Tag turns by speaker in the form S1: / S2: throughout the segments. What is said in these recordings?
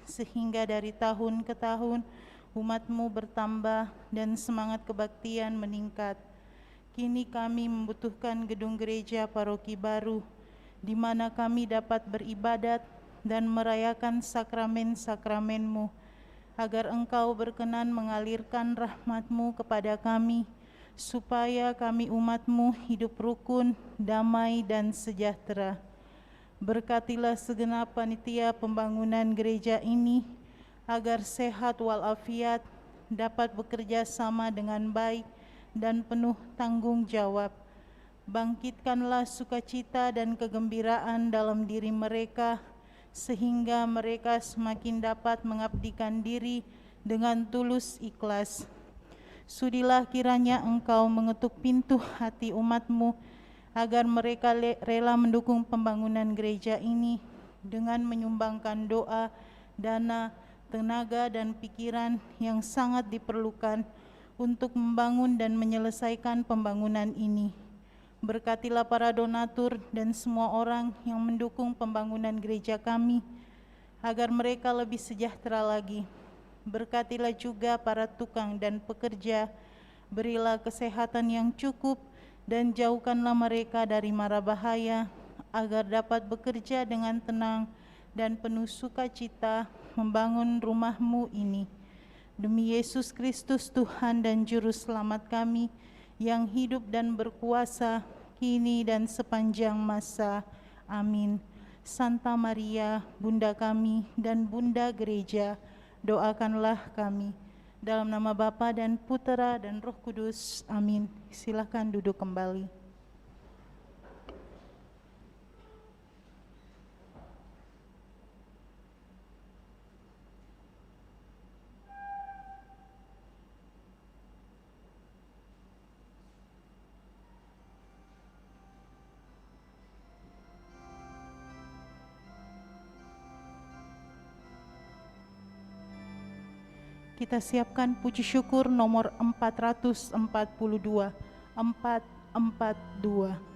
S1: sehingga dari tahun ke tahun umat-Mu bertambah dan semangat kebaktian meningkat. Kini kami membutuhkan gedung gereja paroki baru, di mana kami dapat beribadat dan merayakan sakramen-sakramen-Mu, agar Engkau berkenan mengalirkan rahmat-Mu kepada kami, supaya kami umat-Mu hidup rukun, damai, dan sejahtera. Berkatilah segenap panitia pembangunan gereja ini, agar sehat walafiat, dapat bekerja sama dengan baik dan penuh tanggung jawab. Bangkitkanlah sukacita dan kegembiraan dalam diri mereka, sehingga mereka semakin dapat mengabdikan diri dengan tulus ikhlas. Sudilah kiranya Engkau mengetuk pintu hati umat-Mu, agar mereka rela mendukung pembangunan gereja ini dengan menyumbangkan doa, dana, tenaga, dan pikiran yang sangat diperlukan untuk membangun dan menyelesaikan pembangunan ini. Berkatilah para donatur dan semua orang yang mendukung pembangunan gereja kami, agar mereka lebih sejahtera lagi. Berkatilah juga para tukang dan pekerja, berilah kesehatan yang cukup dan jauhkanlah mereka dari mara bahaya, agar dapat bekerja dengan tenang dan penuh sukacita membangun rumah-Mu ini. Demi Yesus Kristus Tuhan dan Juru Selamat kami, yang hidup dan berkuasa kini dan sepanjang masa. Amin. Santa Maria, Bunda kami dan Bunda Gereja, doakanlah kami. Dalam nama Bapa dan Putera dan Roh Kudus. Amin. Silakan duduk kembali. Kita siapkan puji syukur nomor 442. 442.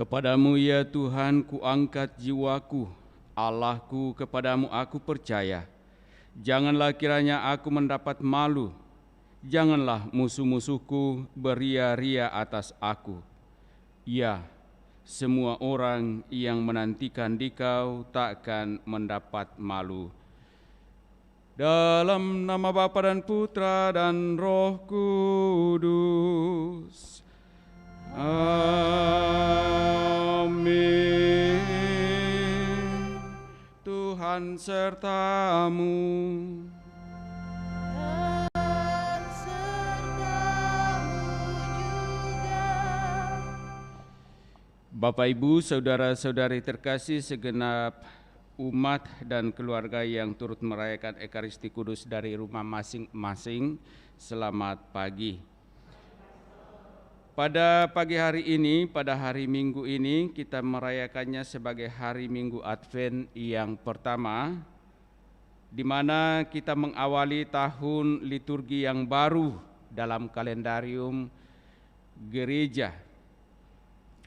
S2: Kepadamu ya Tuhan kuangkat jiwaku, Allahku, kepadamu aku percaya. Janganlah kiranya aku mendapat malu, janganlah musuh-musuhku beria-ria atas aku. Ya, semua orang yang menantikan Dikau takkan mendapat malu. Dalam nama Bapa dan Putra dan Roh Kudus. Amin. Tuhan sertamu.
S1: Dan sertamu juga.
S2: Bapak, Ibu, saudara-saudari terkasih, segenap umat dan keluarga yang turut merayakan Ekaristi Kudus dari rumah masing-masing, selamat pagi. Pada pagi hari ini, pada hari Minggu ini, kita merayakannya sebagai hari Minggu Advent yang pertama, di mana kita mengawali tahun liturgi yang baru dalam kalendarium gereja.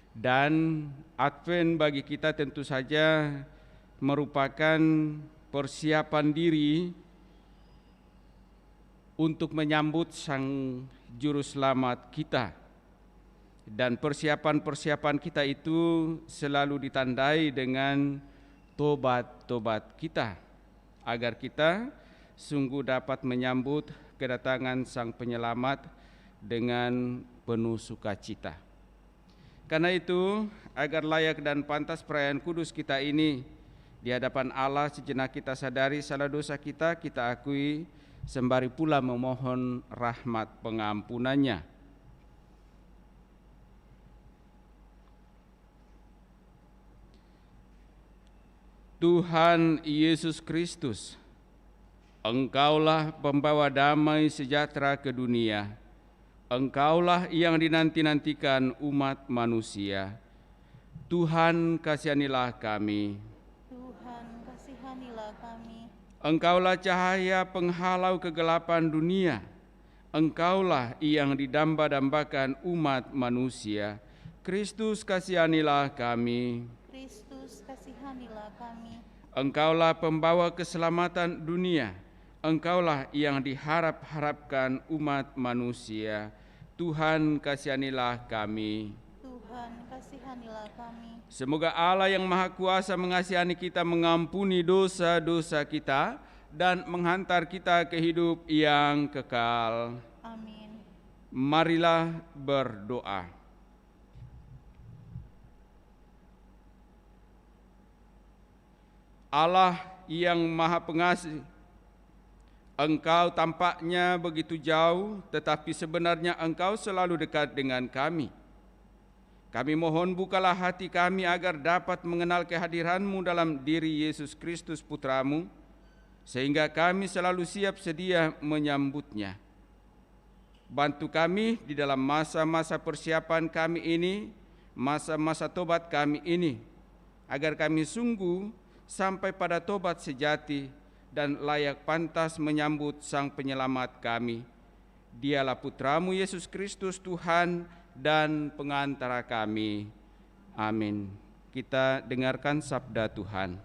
S2: Dan Advent bagi kita tentu saja merupakan persiapan diri untuk menyambut Sang Juru Selamat kita. Dan persiapan-persiapan kita itu selalu ditandai dengan tobat-tobat kita, agar kita sungguh dapat menyambut kedatangan Sang Penyelamat dengan penuh sukacita. Karena itu, agar layak dan pantas perayaan kudus kita ini di hadapan Allah, sejenak kita sadari salah dosa kita akui, sembari pula memohon rahmat pengampunannya. Tuhan Yesus Kristus, Engkaulah pembawa damai sejahtera ke dunia. Engkaulah yang dinanti-nantikan umat manusia. Tuhan, kasihanilah kami.
S1: Tuhan, kasihanilah kami.
S2: Engkaulah cahaya penghalau kegelapan dunia. Engkaulah yang didamba-dambakan umat manusia. Kristus, kasihanilah kami.
S1: Kristus, kasihanilah kami.
S2: Engkaulah pembawa keselamatan dunia. Engkaulah yang diharap-harapkan umat manusia. Tuhan, kasihanilah kami.
S1: Tuhan, kasihanilah kami.
S2: Semoga Allah yang Maha Kuasa mengasihani kita, mengampuni dosa-dosa kita, dan menghantar kita ke hidup yang kekal.
S1: Amin.
S2: Marilah berdoa. Allah yang Maha Pengasih, Engkau tampaknya begitu jauh, tetapi sebenarnya Engkau selalu dekat dengan kami. Kami mohon bukalah hati kami agar dapat mengenal kehadiran-Mu dalam diri Yesus Kristus Putra-Mu, sehingga kami selalu siap sedia menyambutnya. Bantu kami di dalam masa-masa persiapan kami ini, masa-masa tobat kami ini, agar kami sungguh sampai pada tobat sejati dan layak pantas menyambut Sang Penyelamat kami. Dialah Putra-Mu Yesus Kristus Tuhan dan pengantara kami. Amin. Kita dengarkan sabda Tuhan.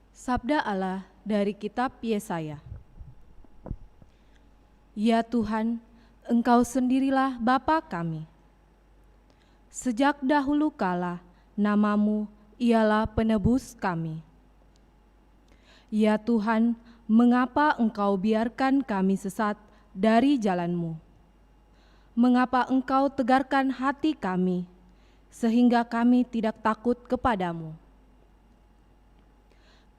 S3: Sabda Allah dari kitab Yesaya. Ya Tuhan, Engkau sendirilah Bapa kami. Sejak dahulu kala, nama-Mu ialah penebus kami. Ya Tuhan, mengapa Engkau biarkan kami sesat dari jalan-Mu? Mengapa Engkau tegarkan hati kami, sehingga kami tidak takut kepadamu?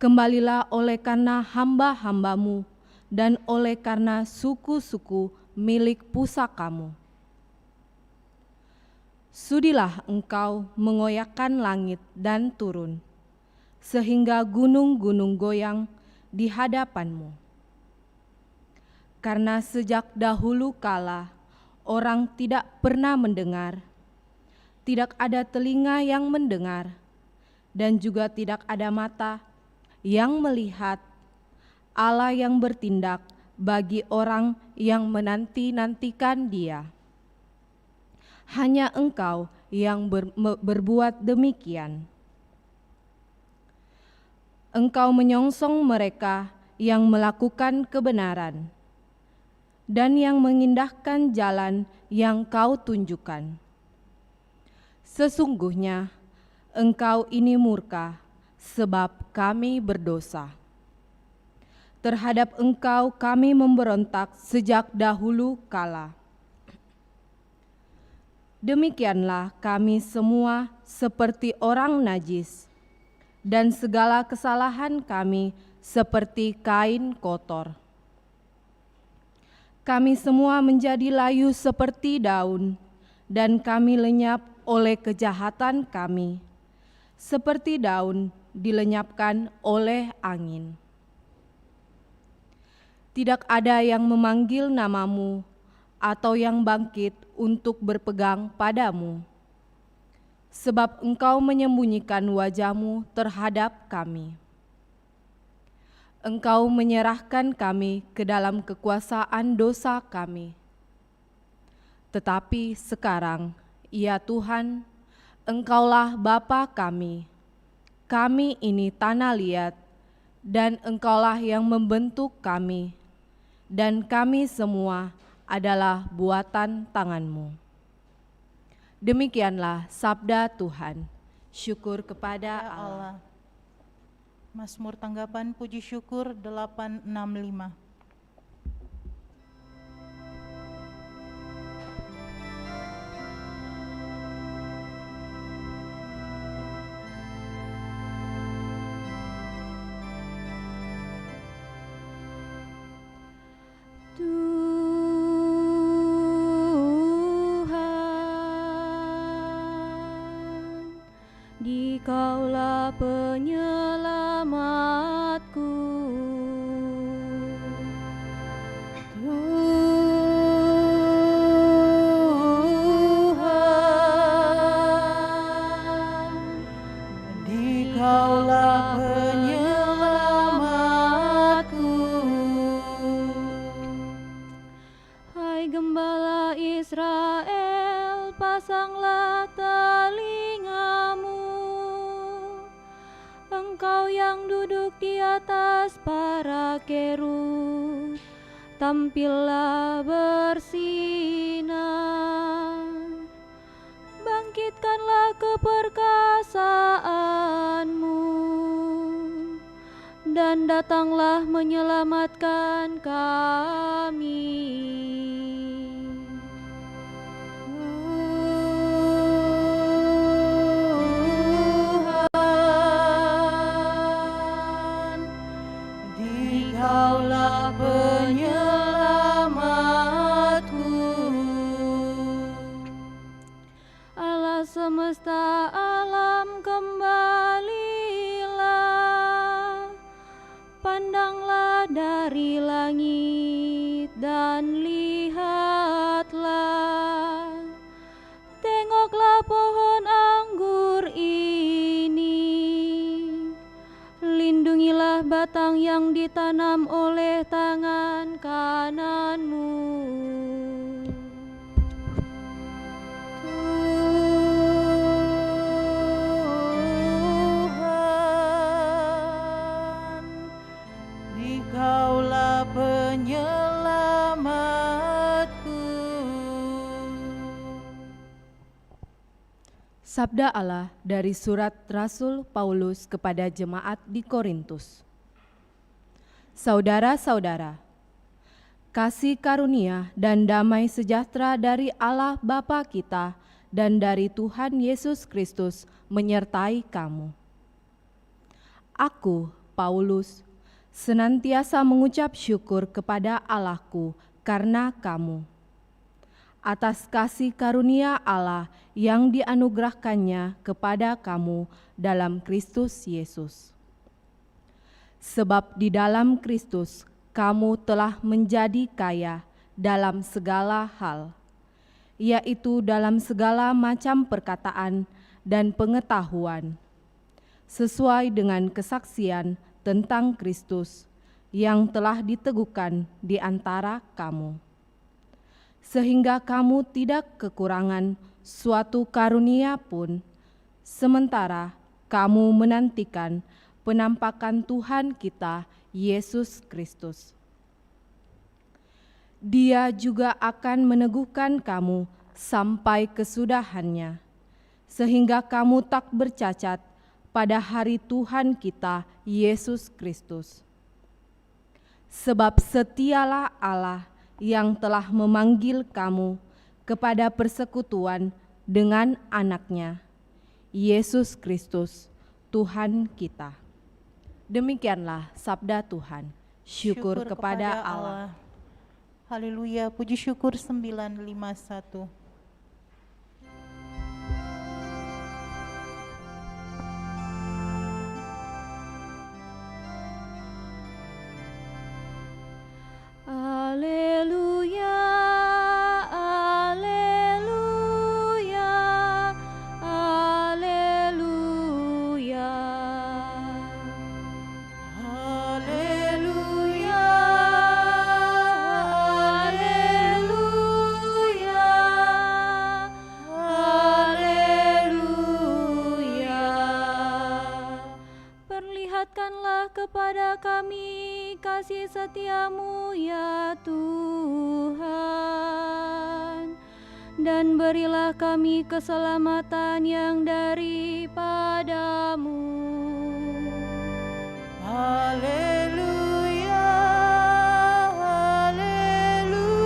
S3: Kembalilah oleh karena hamba-hamba-Mu dan oleh karena suku-suku milik pusaka-Mu. Sudilah Engkau mengoyakkan langit dan turun, sehingga gunung-gunung goyang di hadapan-Mu. Karena sejak dahulu kala orang tidak pernah mendengar, tidak ada telinga yang mendengar, dan juga tidak ada mata yang melihat Allah yang bertindak bagi orang yang menanti-nantikan Dia. hanya Engkau yang berbuat demikian. Engkau menyongsong mereka yang melakukan kebenaran dan yang mengindahkan jalan yang Kau tunjukkan. Sesungguhnya Engkau ini murka sebab kami berdosa. Terhadap Engkau kami memberontak sejak dahulu kala. Demikianlah kami semua seperti orang najis, dan segala kesalahan kami seperti kain kotor. Kami semua menjadi layu seperti daun, dan kami lenyap oleh kejahatan kami, seperti daun dilenyapkan oleh angin. Tidak ada yang memanggil namamu atau yang bangkit untuk berpegang padamu, sebab Engkau menyembunyikan wajah-Mu terhadap kami. Engkau menyerahkan kami ke dalam kekuasaan dosa kami. Tetapi sekarang, ya Tuhan, Engkaulah Bapa kami. Kami ini tanah liat, dan Engkaulah yang membentuk kami, dan kami semua adalah buatan tangan-Mu. Demikianlah sabda Tuhan. Syukur kepada Allah.
S1: Mazmur tanggapan puji syukur 865.
S4: Dikaulah penyelamatku, Tuhan. Dikaulah penyelamatku. Hai Gembala Israel, pasanglah telingamu. Engkau yang duduk di atas para kerub, tampillah bersinar. Bangkitkanlah keperkasaanmu, dan datanglah menyelamatkan kami. Dikaulah penyelamatku. Allah semesta alam, kembalilah, pandanglah dari langit dan lihatlah. Tengoklah pohon anggur ini, lindungilah batang yang ditanam oleh tangan kananmu. Tuhan, Dikaulah penyelamatku.
S3: Sabda Allah dari surat Rasul Paulus kepada jemaat di Korintus. Saudara-saudara, kasih karunia dan damai sejahtera dari Allah Bapa kita dan dari Tuhan Yesus Kristus menyertai kamu. Aku, Paulus, senantiasa mengucap syukur kepada Allahku karena kamu, atas kasih karunia Allah yang dianugerahkannya kepada kamu dalam Kristus Yesus. Sebab di dalam Kristus kamu telah menjadi kaya dalam segala hal, yaitu dalam segala macam perkataan dan pengetahuan, sesuai dengan kesaksian tentang Kristus yang telah diteguhkan di antara kamu, sehingga kamu tidak kekurangan suatu karunia pun, sementara kamu menantikan penampakan Tuhan kita Yesus Kristus. Dia juga akan meneguhkan kamu sampai kesudahannya, sehingga kamu tak bercacat pada hari Tuhan kita Yesus Kristus. Sebab setialah Allah yang telah memanggil kamu kepada persekutuan dengan anaknya, Yesus Kristus, Tuhan kita. Demikianlah sabda Tuhan. Syukur kepada Allah.
S1: Haleluya, puji syukur 951.
S4: Haleluya, haleluya, haleluya.
S1: Haleluya,
S4: haleluya, haleluya. Perlihatkanlah kepada kami kasih setiamu ya Tuhan, dan berilah kami keselamatan yang daripadamu.
S1: haleluya, haleluya,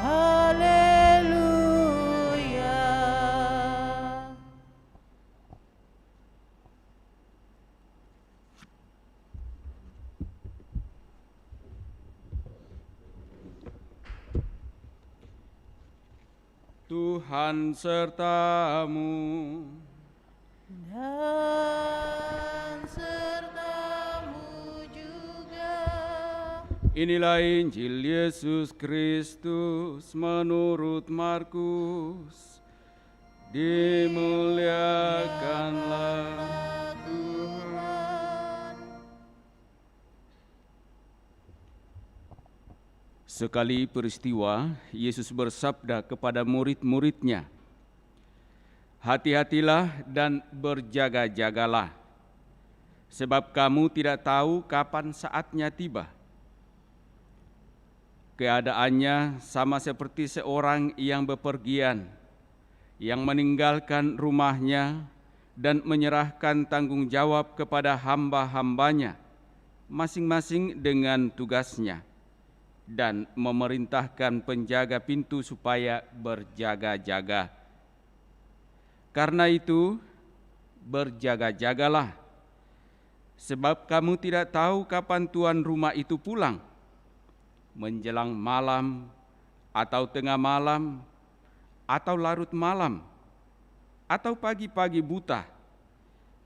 S1: haleluya.
S2: Tuhan sertamu.
S1: Dan sertamu juga.
S2: Inilah Injil Yesus Kristus menurut Markus. Dimuliakanlah Tuhan. Sekali peristiwa, Yesus bersabda kepada murid-muridnya, "Hati-hatilah dan berjaga-jagalah, sebab kamu tidak tahu kapan saatnya tiba." Keadaannya sama seperti seorang yang bepergian, yang meninggalkan rumahnya dan menyerahkan tanggung jawab kepada hamba-hambanya, masing-masing dengan tugasnya, dan memerintahkan penjaga pintu supaya berjaga-jaga. Karena itu, berjaga-jagalah, sebab kamu tidak tahu kapan tuan rumah itu pulang, menjelang malam, atau tengah malam, atau larut malam, atau pagi-pagi buta,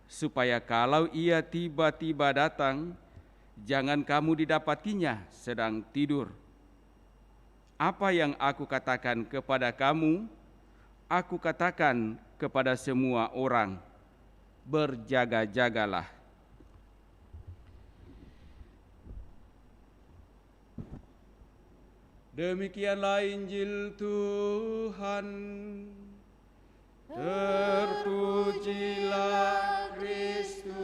S2: supaya kalau ia tiba-tiba datang, jangan kamu didapatinya sedang tidur. Apa yang aku katakan kepada kamu, aku katakan kepada semua orang, berjaga-jagalah. Demikianlah Injil Tuhan. Terpujilah Kristus.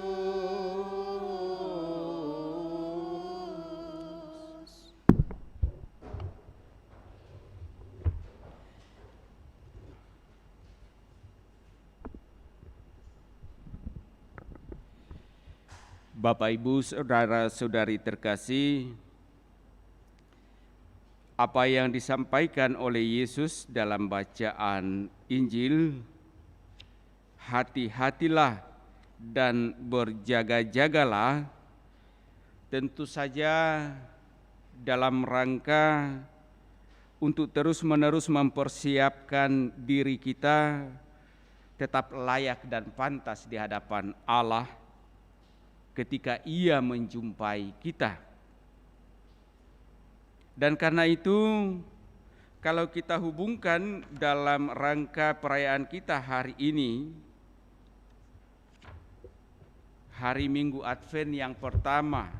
S2: Bapak, Ibu, saudara-saudari terkasih, apa yang disampaikan oleh Yesus dalam bacaan Injil, hati-hatilah dan berjaga-jagalah, tentu saja dalam rangka untuk terus-menerus mempersiapkan diri kita tetap layak dan pantas di hadapan Allah ketika Ia menjumpai kita. Dan karena itu, kalau kita hubungkan dalam rangka perayaan kita hari ini, hari Minggu Advent yang pertama,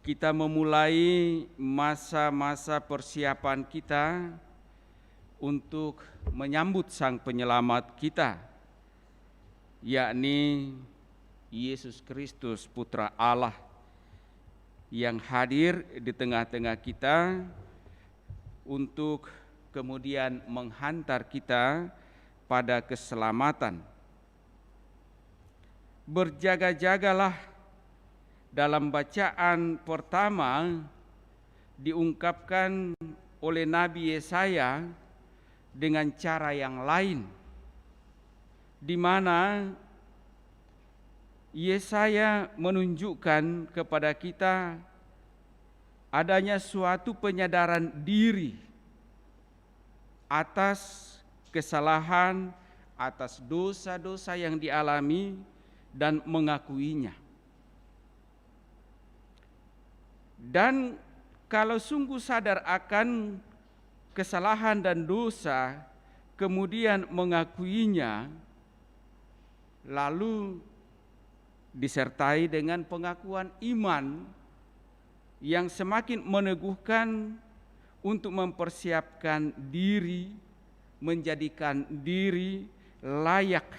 S2: kita memulai masa-masa persiapan kita untuk menyambut Sang Penyelamat kita, yakni Yesus Kristus, Putra Allah, yang hadir di tengah-tengah kita untuk kemudian menghantar kita pada keselamatan. Berjaga-jagalah. Dalam bacaan pertama diungkapkan oleh Nabi Yesaya dengan cara yang lain, di mana Yesaya menunjukkan kepada kita adanya suatu penyadaran diri atas kesalahan, atas dosa-dosa yang dialami dan mengakuinya. Dan kalau sungguh sadar akan kesalahan dan dosa, kemudian mengakuinya, lalu disertai dengan pengakuan iman yang semakin meneguhkan untuk mempersiapkan diri, menjadikan diri layak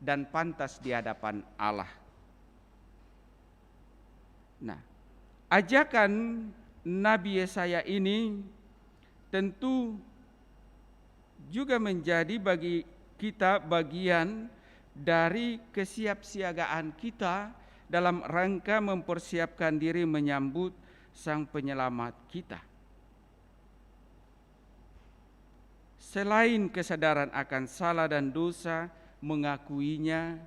S2: dan pantas di hadapan Allah. Nah, ajakan Nabi Yesaya ini tentu juga menjadi bagi kita bagian dari kesiapsiagaan kita dalam rangka mempersiapkan diri menyambut Sang Penyelamat kita. Selain kesadaran akan salah dan dosa, mengakuinya,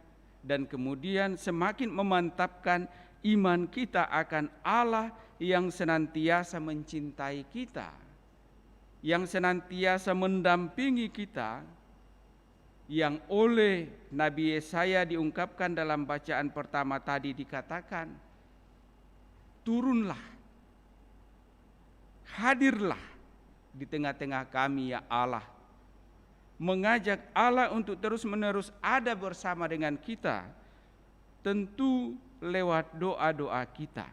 S2: dan kemudian semakin memantapkan iman kita akan Allah yang senantiasa mencintai kita, yang senantiasa mendampingi kita, yang oleh Nabi Yesaya diungkapkan dalam bacaan pertama tadi dikatakan, turunlah, hadirlah di tengah-tengah kami ya Allah, mengajak Allah untuk terus-menerus ada bersama dengan kita, tentu lewat doa-doa kita.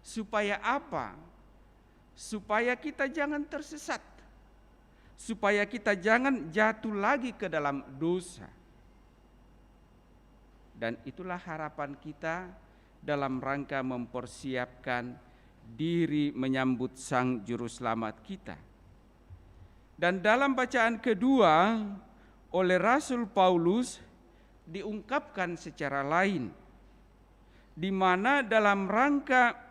S2: Supaya apa? Supaya kita jangan tersesat, supaya kita jangan jatuh lagi ke dalam dosa. Dan itulah harapan kita dalam rangka mempersiapkan diri menyambut Sang Juru Selamat kita. Dan dalam bacaan kedua oleh Rasul Paulus diungkapkan secara lain, di mana dalam rangka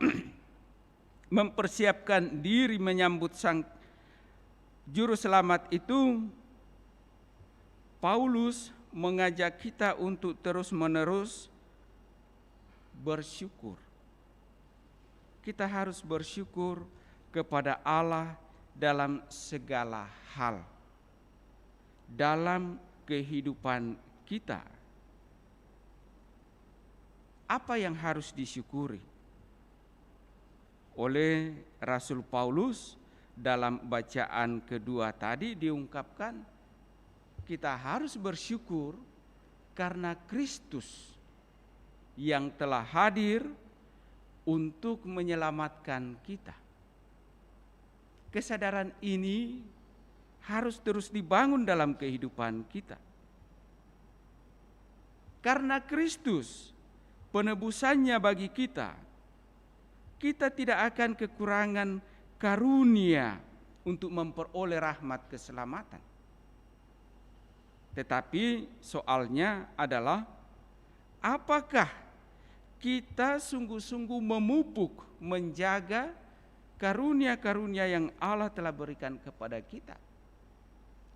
S2: mempersiapkan diri menyambut Sang Juru Selamat itu, Paulus mengajak kita untuk terus-menerus bersyukur. Kita harus bersyukur kepada Allah dalam segala hal, dalam kehidupan kita. Apa yang harus disyukuri? Oleh Rasul Paulus dalam bacaan kedua tadi diungkapkan, kita harus bersyukur karena Kristus yang telah hadir untuk menyelamatkan kita. Kesadaran ini harus terus dibangun dalam kehidupan kita. Karena Kristus penebusannya bagi kita, kita tidak akan kekurangan karunia untuk memperoleh rahmat keselamatan. Tetapi soalnya adalah, apakah kita sungguh-sungguh memupuk, menjaga karunia-karunia yang Allah telah berikan kepada kita?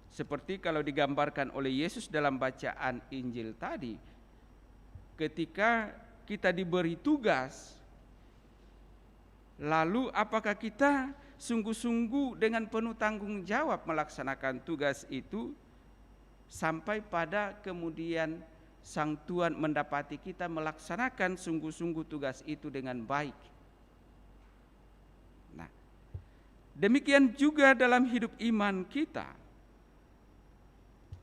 S2: Seperti kalau digambarkan oleh Yesus dalam bacaan Injil tadi, ketika kita diberi tugas, lalu apakah kita sungguh-sungguh dengan penuh tanggung jawab melaksanakan tugas itu, sampai pada kemudian Sang Tuhan mendapati kita melaksanakan sungguh-sungguh tugas itu dengan baik. Nah, demikian juga dalam hidup iman kita.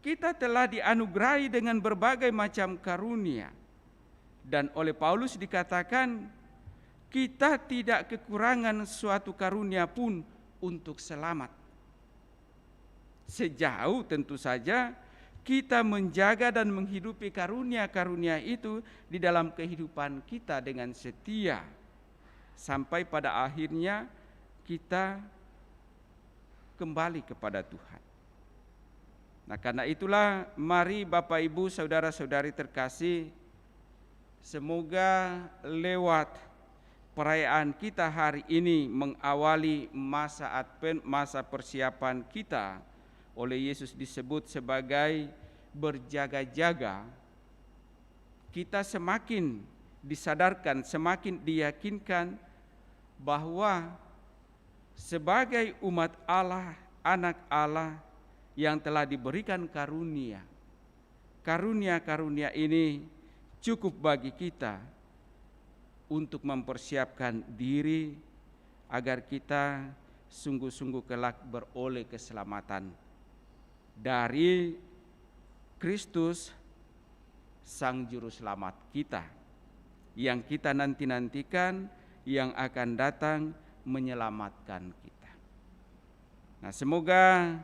S2: Kita telah dianugerahi dengan berbagai macam karunia. Dan oleh Paulus dikatakan, kita tidak kekurangan suatu karunia pun untuk selamat. Sejauh tentu saja kita menjaga dan menghidupi karunia-karunia itu di dalam kehidupan kita dengan setia, sampai pada akhirnya kita kembali kepada Tuhan. Nah, karena itulah mari Bapak Ibu saudara-saudari terkasih, semoga lewat perayaan kita hari ini mengawali masa Advent, masa persiapan kita, oleh Yesus disebut sebagai berjaga-jaga, kita semakin disadarkan, semakin diyakinkan bahwa sebagai umat Allah, anak Allah yang telah diberikan karunia, karunia-karunia ini cukup bagi kita untuk mempersiapkan diri agar kita sungguh-sungguh kelak beroleh keselamatan dari Kristus, Sang Juru Selamat kita, yang kita nanti-nantikan, yang akan datang menyelamatkan kita. Nah, semoga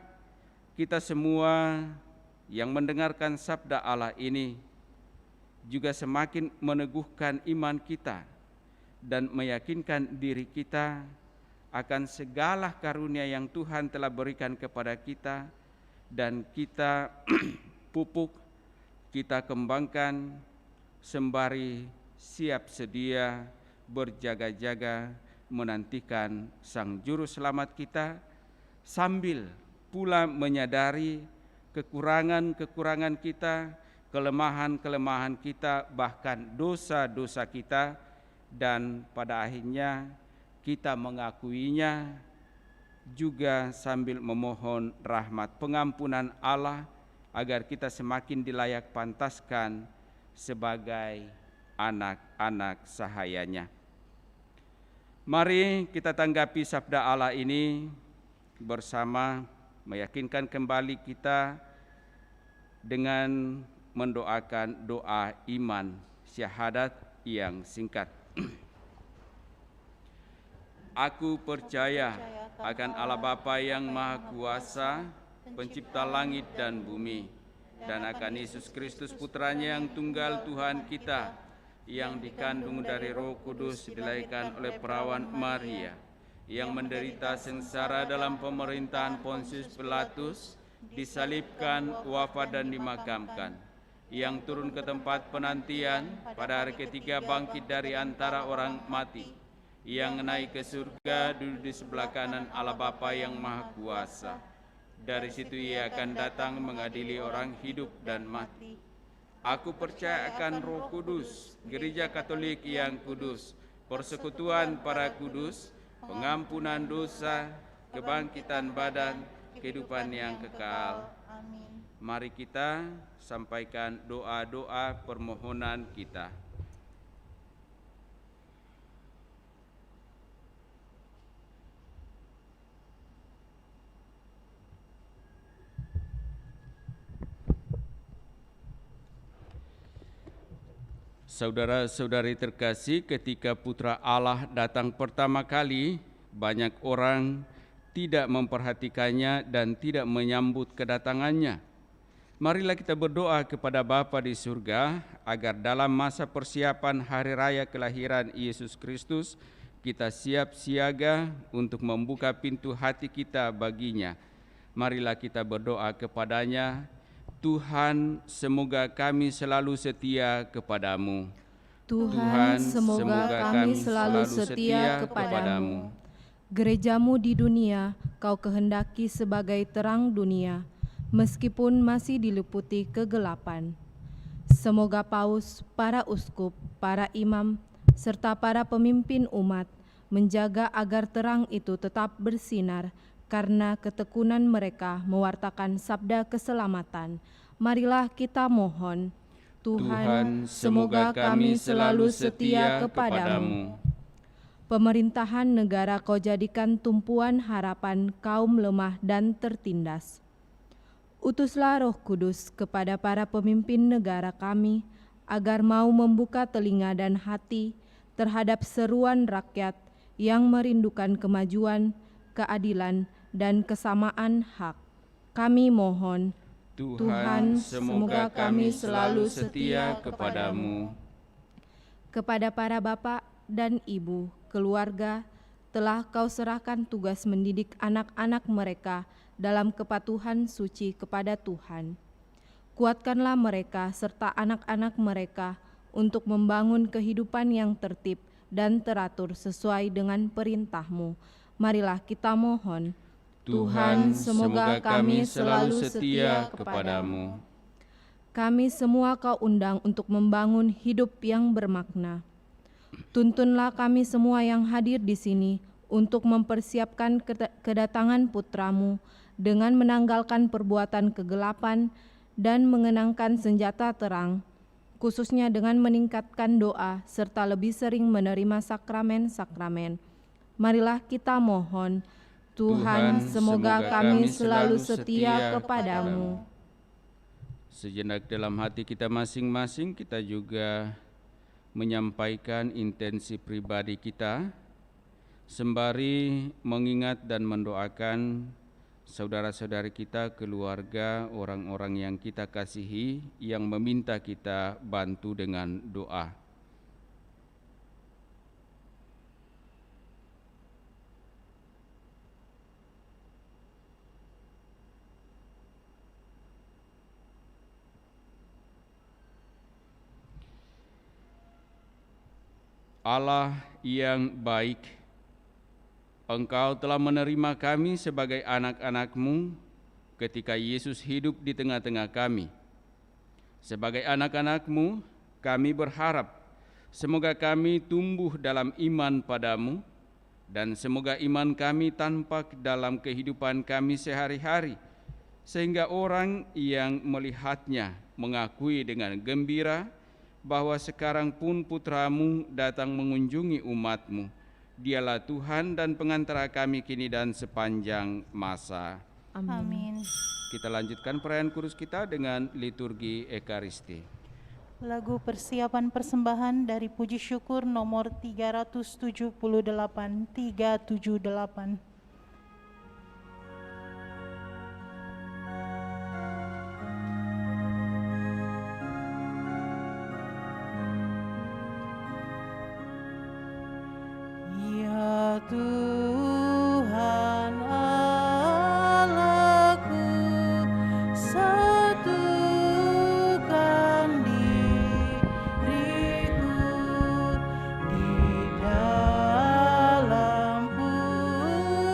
S2: kita semua yang mendengarkan sabda Allah ini juga semakin meneguhkan iman kita dan meyakinkan diri kita akan segala karunia yang Tuhan telah berikan kepada kita, dan kita pupuk, kita kembangkan sembari siap sedia berjaga-jaga menantikan Sang Juru Selamat kita, sambil pula menyadari kekurangan-kekurangan kita, kelemahan-kelemahan kita, bahkan dosa-dosa kita, dan pada akhirnya kita mengakuinya, juga sambil memohon rahmat pengampunan Allah agar kita semakin dilayak pantaskan sebagai anak-anak sahayanya. Mari kita tanggapi sabda Allah ini bersama, meyakinkan kembali kita dengan mendoakan doa iman syahadat yang singkat. Aku percaya akan Allah Bapa yang Maha Kuasa, pencipta langit dan bumi, dan akan Yesus Kristus Putranya yang tunggal Tuhan kita, yang dikandung dari Roh Kudus, dilahirkan oleh perawan Maria, yang menderita sengsara dalam pemerintahan Pontius Pilatus, disalibkan, wafat dan dimakamkan, yang turun ke tempat penantian, pada hari ketiga bangkit dari antara orang mati, yang naik ke surga, duduk di sebelah kanan Allah Bapa yang Maha Kuasa. Dari situ Ia akan datang mengadili orang hidup dan mati. Aku percaya akan Roh Kudus, Gereja Katolik yang kudus, persekutuan para kudus, pengampunan dosa, kebangkitan badan, kehidupan yang kekal.
S1: Amin.
S2: Mari kita sampaikan doa-doa permohonan kita. Saudara-saudari terkasih, ketika Putra Allah datang pertama kali, banyak orang tidak memperhatikannya dan tidak menyambut kedatangannya. Marilah kita berdoa kepada Bapa di surga agar dalam masa persiapan hari raya kelahiran Yesus Kristus, kita siap siaga untuk membuka pintu hati kita baginya. Marilah kita berdoa kepadanya, Tuhan, semoga kami selalu setia kepadamu.
S3: Tuhan, semoga kami selalu setia kepadamu. Gerejamu di dunia Kau kehendaki sebagai terang dunia, meskipun masih diliputi kegelapan. Semoga paus, para uskup, para imam, serta para pemimpin umat menjaga agar terang itu tetap bersinar, karena ketekunan mereka mewartakan sabda keselamatan. Marilah kita mohon, Tuhan, semoga kami selalu setia kepadamu. Pemerintahan negara Kau jadikan tumpuan harapan kaum lemah dan tertindas. Utuslah Roh Kudus kepada para pemimpin negara kami, agar mau membuka telinga dan hati, terhadap seruan rakyat yang merindukan kemajuan, keadilan, dan kesamaan hak. Kami mohon,
S2: Tuhan, semoga kami selalu setia kepadamu.
S3: kepada para bapak dan ibu, keluarga, telah Kau serahkan tugas mendidik anak-anak mereka dalam kepatuhan suci kepada Tuhan. Kuatkanlah mereka serta anak-anak mereka untuk membangun kehidupan yang tertib dan teratur sesuai dengan perintah-Mu. Marilah kita mohon.
S2: Tuhan, semoga kami selalu setia kepadamu.
S3: Kami semua Kau undang untuk membangun hidup yang bermakna. Tuntunlah kami semua yang hadir di sini untuk mempersiapkan kedatangan putra-Mu dengan menanggalkan perbuatan kegelapan dan mengenangkan senjata terang, khususnya dengan meningkatkan doa serta lebih sering menerima sakramen-sakramen. Marilah kita mohon. Tuhan, semoga kami selalu setia kepadamu.
S2: Sejenak dalam hati kita masing-masing, kita juga menyampaikan intensi pribadi kita, sembari mengingat dan mendoakan saudara-saudari kita, keluarga, orang-orang yang kita kasihi, yang meminta kita bantu dengan doa. Allah yang baik, Engkau telah menerima kami sebagai anak-anak-Mu ketika Yesus hidup di tengah-tengah kami. Sebagai anak-anak-Mu, kami berharap semoga kami tumbuh dalam iman padamu, dan semoga iman kami tampak dalam kehidupan kami sehari-hari, sehingga orang yang melihatnya mengakui dengan gembira bahwa sekarang pun putra-Mu datang mengunjungi umat-Mu. Dialah Tuhan dan pengantara kami kini dan sepanjang masa.
S1: Amin.
S2: Kita lanjutkan perayaan kudus kita dengan liturgi Ekaristi.
S1: Lagu persiapan persembahan dari puji syukur nomor 378. Ya Tuhan Allahku, satukan diriku di dalam pujian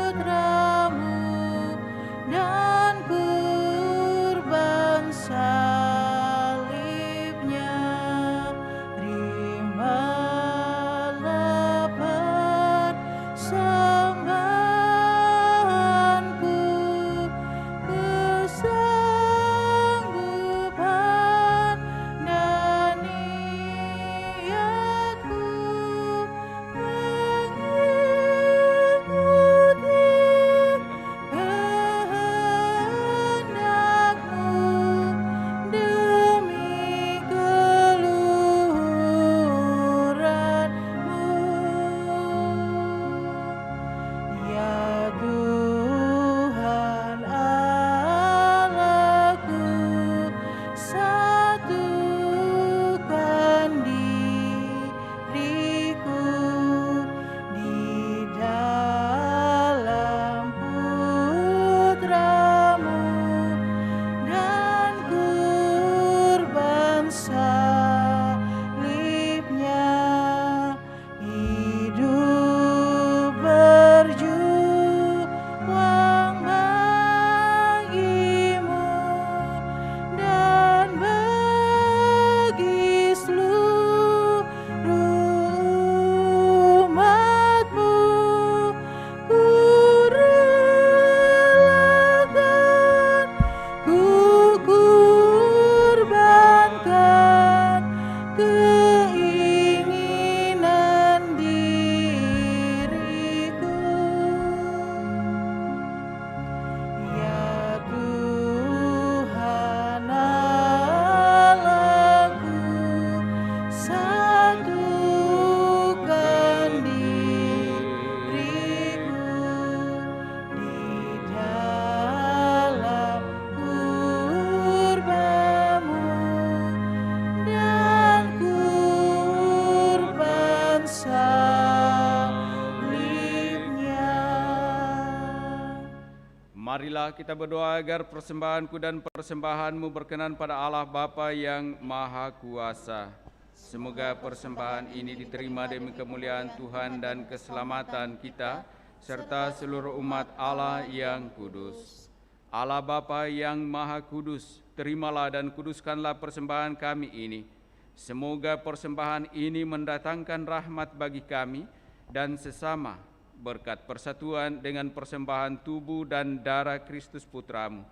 S2: Marilah kita berdoa agar persembahanku dan persembahanmu berkenan pada Allah Bapa yang Maha Kuasa. Semoga persembahan ini diterima demi kemuliaan Tuhan dan keselamatan kita, serta seluruh umat Allah yang kudus. Allah Bapa yang Maha Kudus, terimalah dan kuduskanlah persembahan kami ini. Semoga persembahan ini mendatangkan rahmat bagi kami dan sesama, berkat persatuan dengan persembahan tubuh dan darah Kristus Putramu.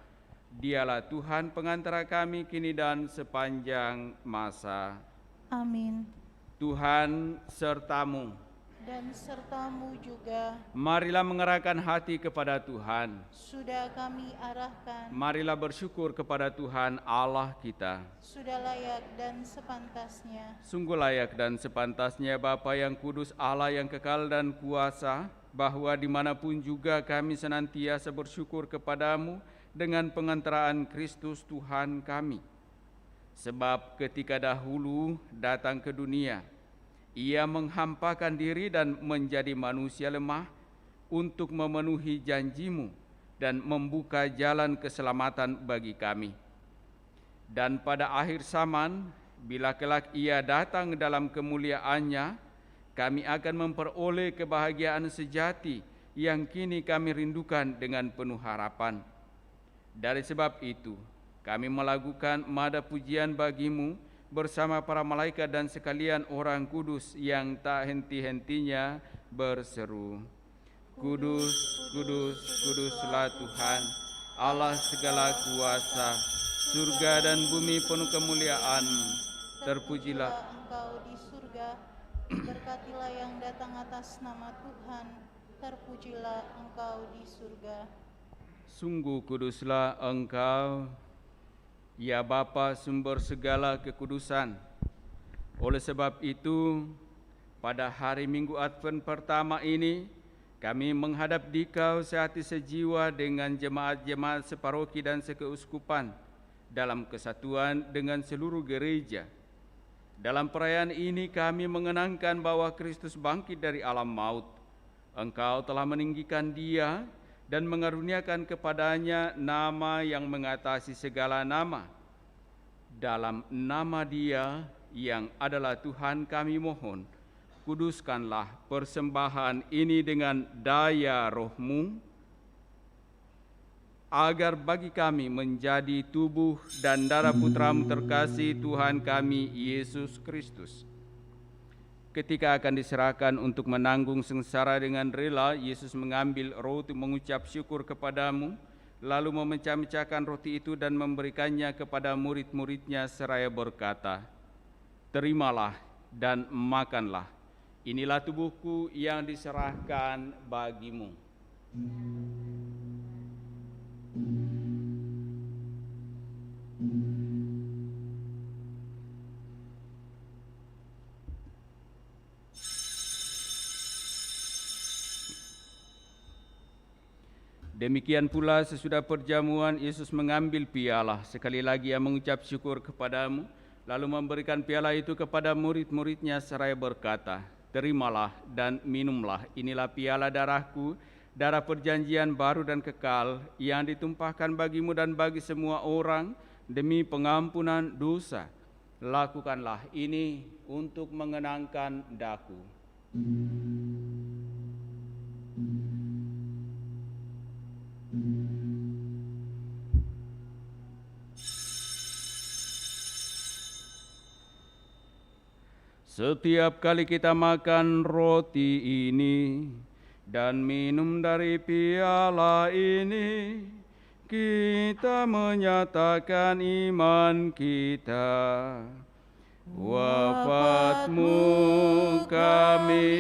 S2: Dialah Tuhan pengantara kami kini dan sepanjang masa.
S1: Amin.
S2: Tuhan sertamu.
S1: Dan sertamu juga.
S2: Marilah mengerahkan hati kepada Tuhan.
S1: Sudah kami arahkan.
S2: Marilah bersyukur kepada Tuhan Allah kita.
S1: Sudah layak dan sepantasnya.
S2: Sungguh layak dan sepantasnya Bapa yang kudus, Allah yang kekal dan kuasa, bahwa dimanapun juga kami senantiasa bersyukur kepadamu dengan pengantaraan Kristus Tuhan kami. Sebab ketika dahulu datang ke dunia, Ia menghampakan diri dan menjadi manusia lemah untuk memenuhi janjimu dan membuka jalan keselamatan bagi kami. Dan pada akhir zaman, bila kelak Ia datang dalam kemuliaannya, kami akan memperoleh kebahagiaan sejati yang kini kami rindukan dengan penuh harapan. Dari sebab itu, kami melakukan mada pujian bagimu bersama para malaikat dan sekalian orang kudus yang tak henti-hentinya berseru, Kudus, kudus, kuduslah Tuhan, Allah segala kuasa, surga dan bumi penuh kemuliaan-Mu. Terpujilah
S1: Engkau di surga, berkatilah yang datang atas nama Tuhan, terpujilah Engkau di surga.
S2: Sungguh kuduslah Engkau, ya Bapa sumber segala kekudusan. Oleh sebab itu, pada hari Minggu Advent pertama ini, kami menghadap Dikau sehati sejiwa dengan jemaat-jemaat separoki dan sekeuskupan dalam kesatuan dengan seluruh gereja. Dalam perayaan ini kami mengenangkan bahwa Kristus bangkit dari alam maut. Engkau telah meninggikan Dia dan mengaruniakan kepadanya nama yang mengatasi segala nama. Dalam nama Dia yang adalah Tuhan kami mohon, kuduskanlah persembahan ini dengan daya Roh-Mu, agar bagi kami menjadi tubuh dan darah Putra-Mu terkasih Tuhan kami Yesus Kristus. Ketika akan diserahkan untuk menanggung sengsara dengan rela, Yesus mengambil roti mengucap syukur kepadamu, lalu memecah-mecahkan roti itu dan memberikannya kepada murid-muridnya seraya berkata, Terimalah dan makanlah, inilah tubuhku yang diserahkan bagimu. Demikian pula sesudah perjamuan, Yesus mengambil piala. Sekali lagi Ia mengucap syukur kepadamu, lalu memberikan piala itu kepada murid-muridnya seraya berkata, Terimalah dan minumlah, inilah piala darahku, darah perjanjian baru dan kekal, yang ditumpahkan bagimu dan bagi semua orang demi pengampunan dosa. Lakukanlah ini untuk mengenangkan daku. Setiap kali kita makan roti ini dan minum dari piala ini, kita menyatakan iman kita. Wafat-Mu kami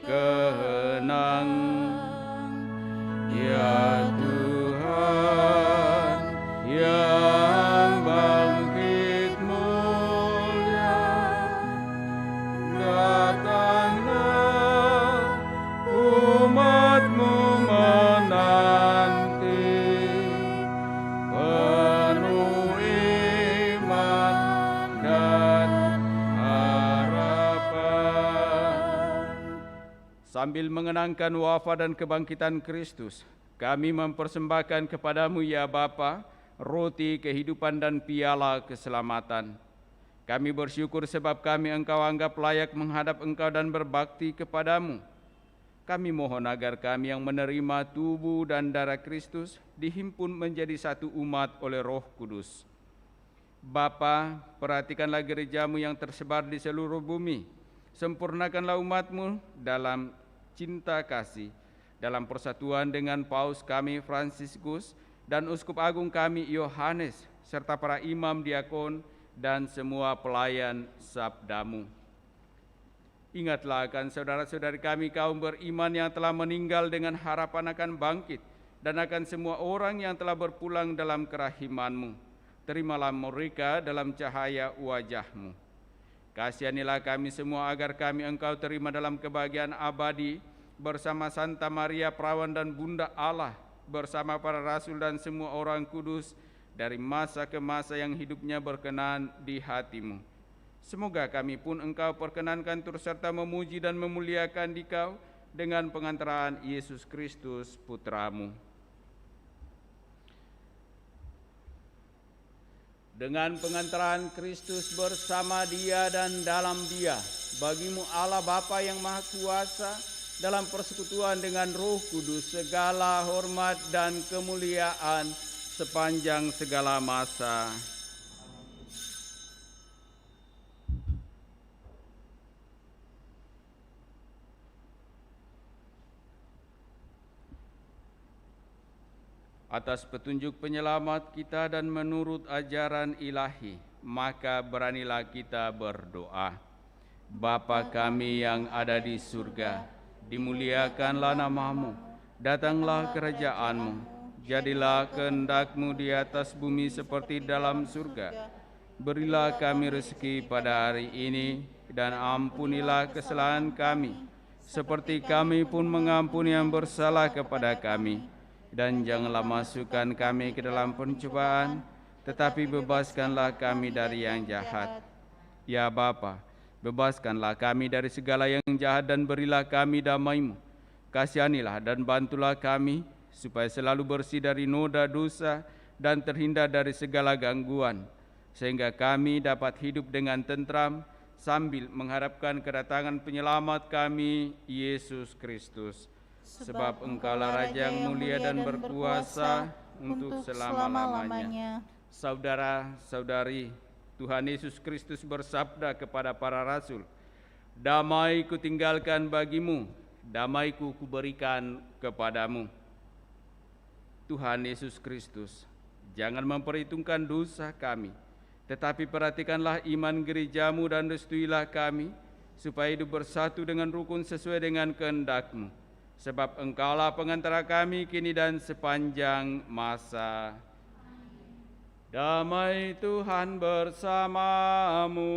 S2: kenang, ya Tuhan yang bangkit mulia. Datanglah umat-Mu menanti, penuh iman dan harapan. Sambil mengenangkan wafat dan kebangkitan Kristus, kami mempersembahkan kepadamu ya Bapa, roti kehidupan dan piala keselamatan. Kami bersyukur sebab kami Engkau anggap layak menghadap Engkau dan berbakti kepadamu. Kami mohon agar kami yang menerima tubuh dan darah Kristus dihimpun menjadi satu umat oleh Roh Kudus. Bapa, perhatikanlah gerejamu yang tersebar di seluruh bumi. Sempurnakanlah umatmu dalam cinta kasih, dalam persatuan dengan Paus kami Fransiskus dan Uskup Agung kami Yohanes, serta para imam diakon dan semua pelayan sabdamu. Ingatlah akan saudara-saudari kami kaum beriman yang telah meninggal dengan harapan akan bangkit, dan akan semua orang yang telah berpulang dalam kerahiman-Mu. Terimalah mereka dalam cahaya wajah-Mu. Kasihanilah kami semua agar kami Engkau terima dalam kebahagiaan abadi bersama Santa Maria Perawan dan Bunda Allah, bersama para rasul dan semua orang kudus dari masa ke masa yang hidupnya berkenan di hati-Mu. Semoga kami pun Engkau perkenankan turut serta memuji dan memuliakan Dikau dengan pengantaraan Yesus Kristus Putra-Mu. Dengan pengantaran Kristus bersama Dia dan dalam Dia, bagi-Mu Allah Bapa yang Maha Kuasa, dalam persekutuan dengan Roh Kudus, segala hormat dan kemuliaan sepanjang segala masa. Atas petunjuk penyelamat kita dan menurut ajaran ilahi, maka beranilah kita berdoa. Bapa kami yang ada di surga, dimuliakanlah nama-Mu, datanglah kerajaan-Mu, jadilah kehendak-Mu di atas bumi seperti dalam surga. Berilah kami rezeki pada hari ini, dan ampunilah kesalahan kami, seperti kami pun mengampuni yang bersalah kepada kami. Dan janganlah masukkan kami ke dalam pencobaan, tetapi bebaskanlah kami dari yang jahat. Ya Bapa, bebaskanlah kami dari segala yang jahat dan berilah kami damai-Mu. Kasihanilah dan bantulah kami, supaya selalu bersih dari noda dosa dan terhindar dari segala gangguan, sehingga kami dapat hidup dengan tentram sambil mengharapkan kedatangan penyelamat kami, Yesus Kristus. Sebab Engkaulah Raja yang mulia dan berkuasa untuk selama-lamanya. Saudara-saudari, Tuhan Yesus Kristus bersabda kepada para rasul, "Damai kutinggalkan bagimu, damai-Ku kuberikan kepadamu." Tuhan Yesus Kristus, jangan memperhitungkan dosa kami, tetapi perhatikanlah iman gereja-Mu dan restuilah kami, supaya hidup bersatu dengan rukun sesuai dengan kehendak-Mu. Sebab Engkaulah pengantara kami kini dan sepanjang masa. Damai Tuhan bersamamu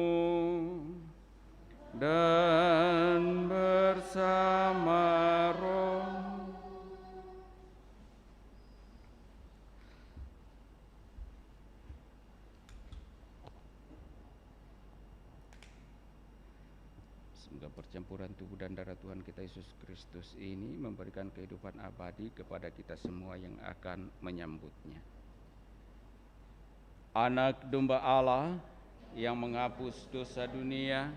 S2: dan bersama roh. Semoga percampuran tubuh dan darah Tuhan kita Yesus Kristus ini memberikan kehidupan abadi kepada kita semua yang akan menyambutnya. Anak domba Allah yang menghapus dosa dunia,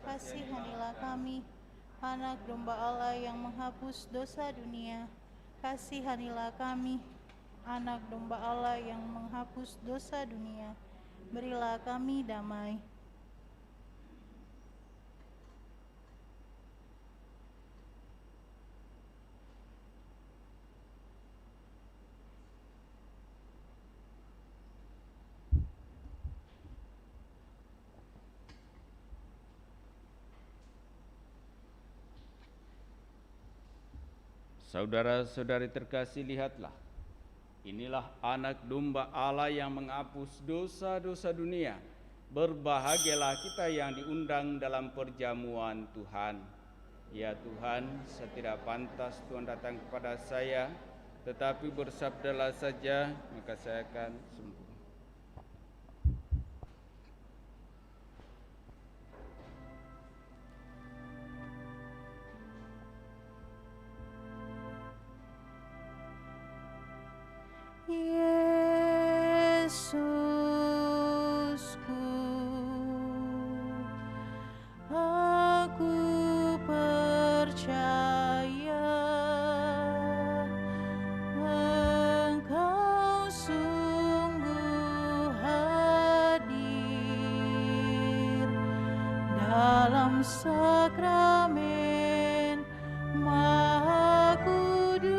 S1: kasihanilah kami. Anak domba Allah yang menghapus dosa dunia, kasihanilah kami. Anak domba Allah yang menghapus dosa dunia, berilah kami damai.
S2: saudara-saudari terkasih, lihatlah, inilah anak domba Allah yang menghapus dosa-dosa dunia. Berbahagialah kita yang diundang dalam perjamuan Tuhan. Ya Tuhan, saya tidak pantas Tuhan datang kepada saya, tetapi bersabdalah saja, maka saya akan sembuh.
S1: dalam sakramen Maha Kudus,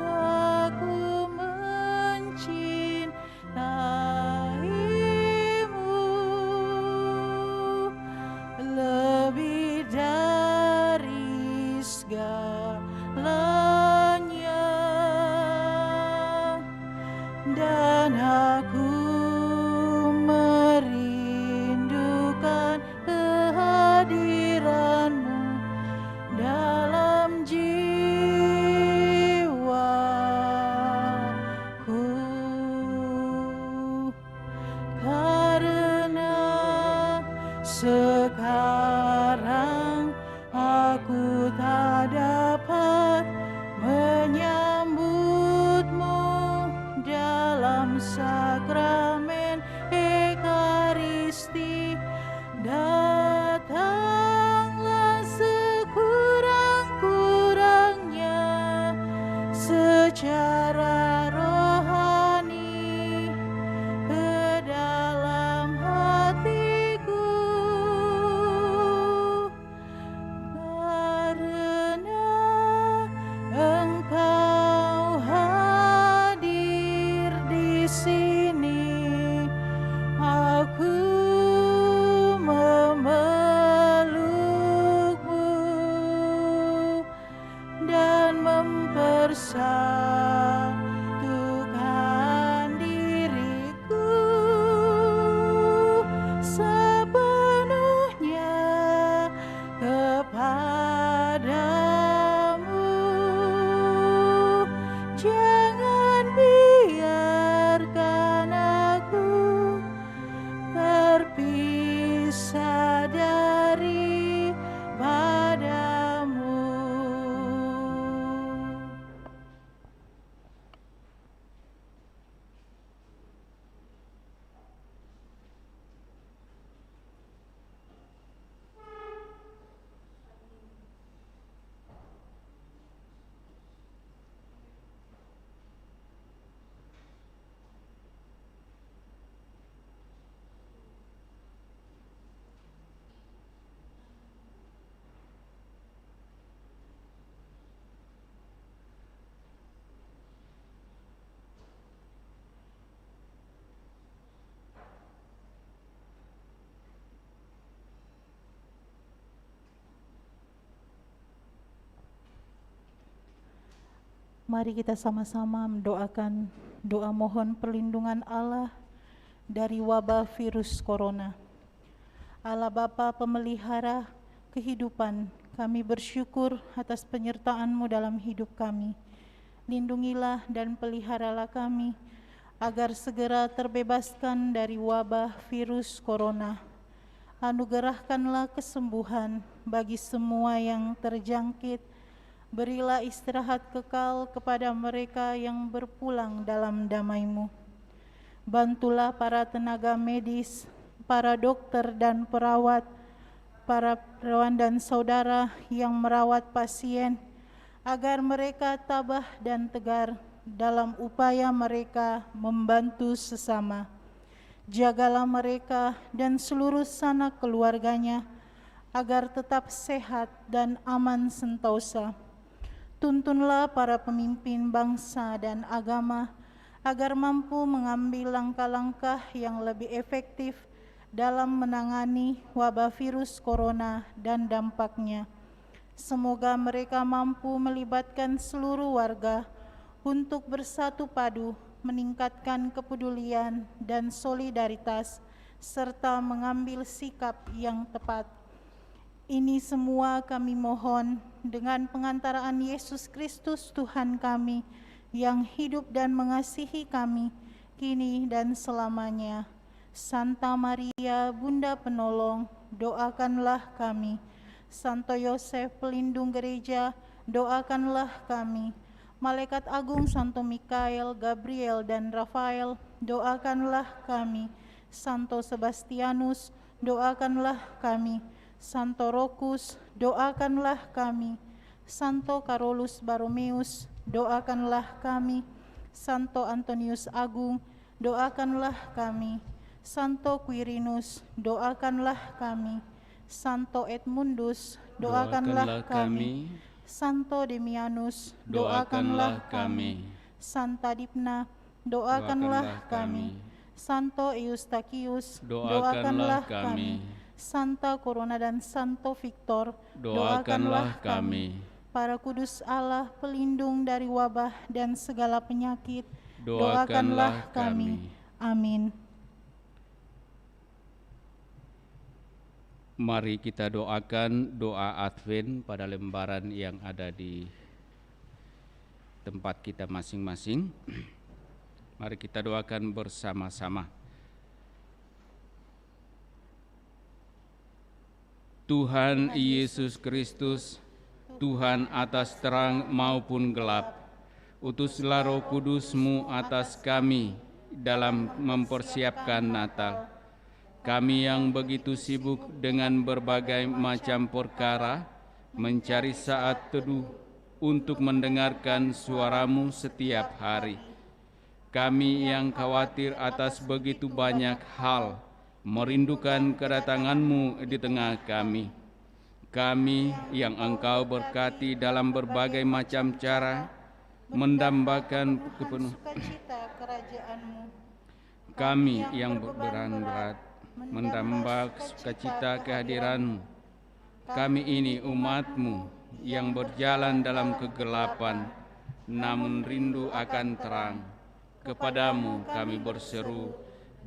S1: aku mencintaimu lebih dari segalanya, dan aku merindukan kehadiranmu dalam jiwaku, karena sekarang aku tak dapat menyambutmu dalam sakramen Ekaristi. Datanglah sekurang-kurangnya secara rohani ke dalam hatiku, karena Engkau hadir di sini. Aku memelukmu dan mempersatukan diriku sepenuhnya kepadamu. Jangan biarkan aku terpisah daripadamu. Mari kita sama-sama mendoakan doa mohon perlindungan Allah dari wabah virus corona. Allah Bapa pemelihara kehidupan, kami bersyukur atas penyertaan-Mu dalam hidup kami. Lindungilah dan peliharalah kami agar segera terbebaskan dari wabah virus corona. Anugerahkanlah kesembuhan bagi semua yang terjangkit. Berilah istirahat kekal kepada mereka yang berpulang dalam damai-Mu. Bantulah para tenaga medis, para dokter dan perawat, para perawan dan saudara yang merawat pasien, agar mereka tabah dan tegar dalam upaya mereka membantu sesama. Jagalah mereka dan seluruh sanak keluarganya, agar tetap sehat dan aman sentosa. Tuntunlah para pemimpin bangsa dan agama agar mampu mengambil langkah-langkah yang lebih efektif dalam menangani wabah virus corona dan dampaknya. Semoga mereka mampu melibatkan seluruh warga untuk bersatu padu, meningkatkan kepedulian dan solidaritas, serta mengambil sikap yang tepat. Ini semua kami mohon dengan pengantaraan Yesus Kristus Tuhan kami yang hidup dan mengasihi kami kini dan selamanya. Santa Maria, Bunda Penolong, doakanlah kami. Santo Yosef, pelindung gereja, doakanlah kami. Malaikat Agung Santo Mikael, Gabriel, dan Rafael, doakanlah kami. Santo Sebastianus, doakanlah kami. Santo Rokus, doakanlah kami. Santo Carolus Baromeus, doakanlah kami. Santo Antonius Agung, doakanlah kami. Santo Quirinus, doakanlah kami. Santo Edmundus, doakanlah kami. Santo Demianus, doakanlah kami. Santa Dipna, doakanlah kami. Santo Eustachius, doakanlah kami. Santa Corona dan Santo Victor, doakanlah kami. Para kudus Allah, pelindung dari wabah dan segala penyakit, doakanlah kami. Amin.
S2: Mari kita doakan doa Advent pada lembaran yang ada di tempat kita masing-masing. Mari kita doakan bersama-sama. Tuhan Yesus Kristus, Tuhan atas terang maupun gelap, utuslah Roh Kudus-Mu atas kami dalam mempersiapkan Natal. Kami yang begitu sibuk dengan berbagai macam perkara, mencari saat teduh untuk mendengarkan suara-Mu setiap hari. Kami yang khawatir atas begitu banyak hal, merindukan kedatangan-Mu di tengah kami. Kami yang Engkau berkati dalam berbagai macam cara, mendambakan
S1: sukacita kerajaan-Mu.
S2: kami yang berat mendamba sukacita kehadiran-Mu. Kami ini umat-Mu yang berjalan dalam kegelapan, namun rindu akan terang. Kepadamu kami berseru,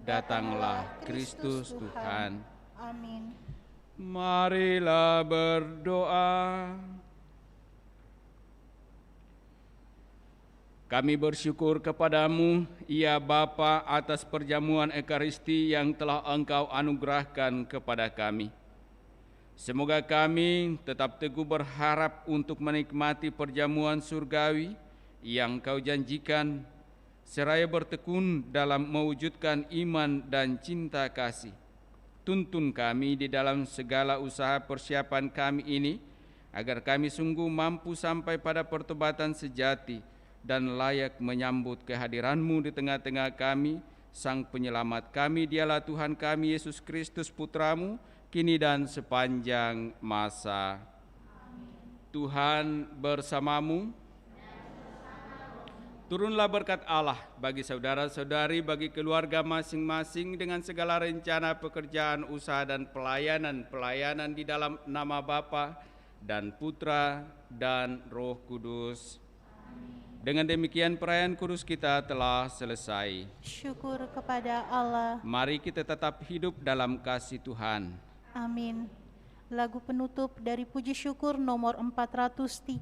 S2: datanglah Kristus Tuhan.
S1: Amin.
S2: Marilah berdoa. Kami bersyukur kepadamu, ya Bapa, atas perjamuan Ekaristi yang telah Engkau anugerahkan kepada kami. Semoga kami tetap teguh berharap untuk menikmati perjamuan surgawi yang Kau janjikan, seraya bertekun dalam mewujudkan iman dan cinta kasih. Tuntun kami di dalam segala usaha persiapan kami ini, agar kami sungguh mampu sampai pada pertobatan sejati dan layak menyambut kehadiran-Mu di tengah-tengah kami. Sang Penyelamat kami, Dialah Tuhan kami Yesus Kristus Putra-Mu, kini dan sepanjang masa. Tuhan bersamamu. Turunlah berkat Allah bagi saudara-saudari, bagi keluarga masing-masing dengan segala rencana pekerjaan, usaha dan pelayanan di dalam nama Bapa dan Putra dan Roh Kudus. Dengan demikian perayaan kudus kita telah selesai.
S1: Syukur kepada Allah.
S2: Mari kita tetap hidup dalam kasih Tuhan.
S1: Amin. Lagu penutup dari Puji Syukur nomor 439.